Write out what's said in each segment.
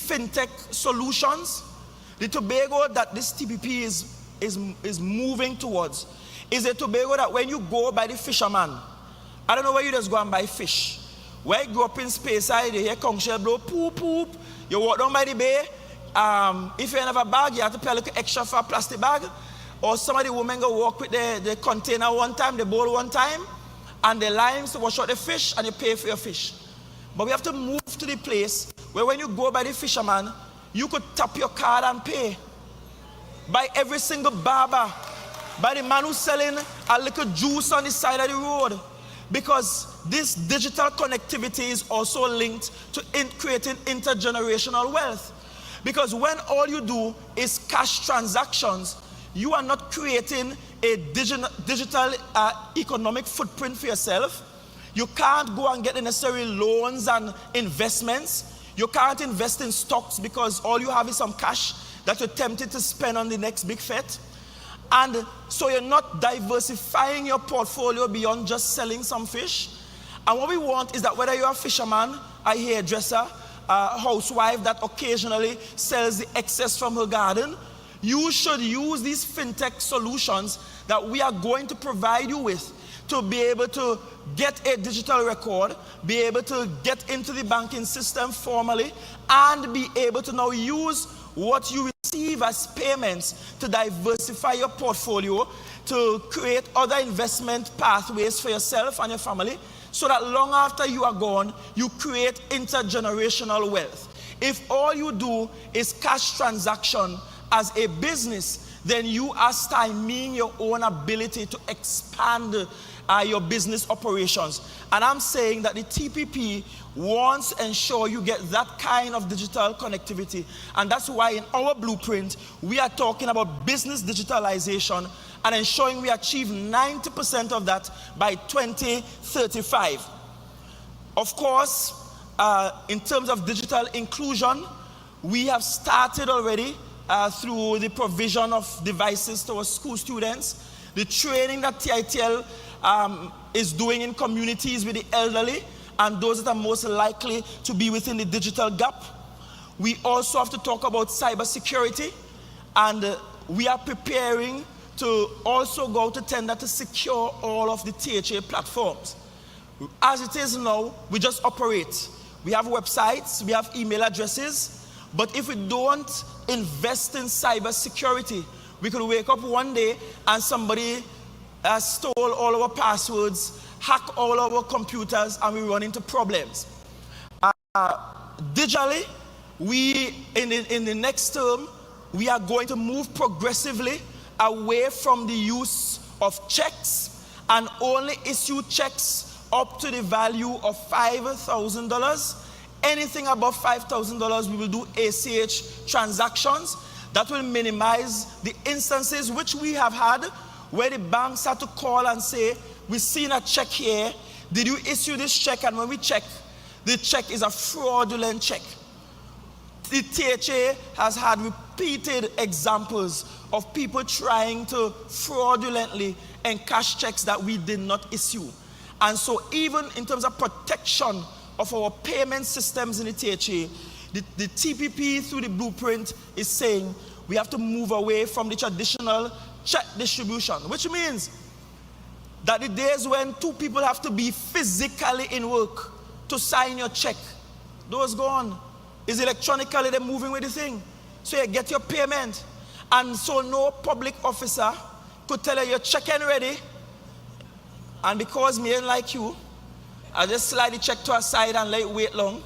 fintech solutions, the Tobago that this TPP is moving towards is a Tobago that when you go by the fisherman, I don't know where you just go and buy fish. Where you go up in space, you hear conch shell blow, poop, poop. You walk down by the bay. If you have a bag, you have to pay a little extra for a plastic bag. Or some of the women go walk with the container one time, the bowl one time, and the limes to wash out the fish, and you pay for your fish. But we have to move to the place where when you go by the fisherman, you could tap your card and pay. By every single barber, by the man who's selling a little juice on the side of the road. Because this digital connectivity is also linked to creating intergenerational wealth. Because when all you do is cash transactions, you are not creating a digital economic footprint for yourself. You can't go and get the necessary loans and investments. You can't invest in stocks because all you have is some cash that you're tempted to spend on the next big fet. And so you're not diversifying your portfolio beyond just selling some fish. And what we want is that whether you're a fisherman, a hairdresser, a housewife that occasionally sells the excess from her garden, you should use these fintech solutions that we are going to provide you with to be able to get a digital record, be able to get into the banking system formally, and be able to now use what you receive as payments to diversify your portfolio, to create other investment pathways for yourself and your family, so that long after you are gone, you create intergenerational wealth. If all you do is cash transaction as a business, then you are stymieing your own ability to expand your business operations. And I'm saying that the TPP wants to ensure you get that kind of digital connectivity. And that's why in our blueprint, we are talking about business digitalization and ensuring we achieve 90% of that by 2035. Of course, in terms of digital inclusion, we have started already through the provision of devices to our school students, the training that TITL is doing in communities with the elderly and those that are most likely to be within the digital gap. We also have to talk about cybersecurity, and we are preparing to also go to tender to secure all of the THA platforms. As it is now, we just operate. We have websites, we have email addresses, but if we don't invest in cybersecurity, we could wake up one day and somebody stole all our passwords, hack all our computers, and we run into problems. Digitally, in the next term, we are going to move progressively away from the use of checks and only issue checks up to the value of $5,000. Anything above $5,000, we will do ACH transactions. That will minimize the instances which we have had where the banks had to call and say, we've seen a check here, did you issue this check? And when we check, the check is a fraudulent check. The THA has had repeated examples of people trying to fraudulently encash checks that we did not issue. And so even in terms of protection of our payment systems in the THA, the TPP through the blueprint is saying we have to move away from the traditional check distribution, which means that the days when two people have to be physically in work to sign your check, those gone. Is electronically they're moving with the thing. So you get your payment. And so no public officer could tell you your check ain't ready. And because me ain't like you, I just slide the check to a side and let it wait long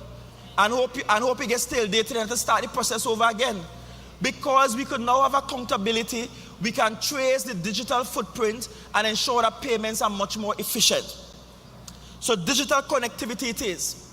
and hope it gets stale dated and to start the process over again. Because we could now have accountability, we can trace the digital footprint and ensure that payments are much more efficient. So digital connectivity it is.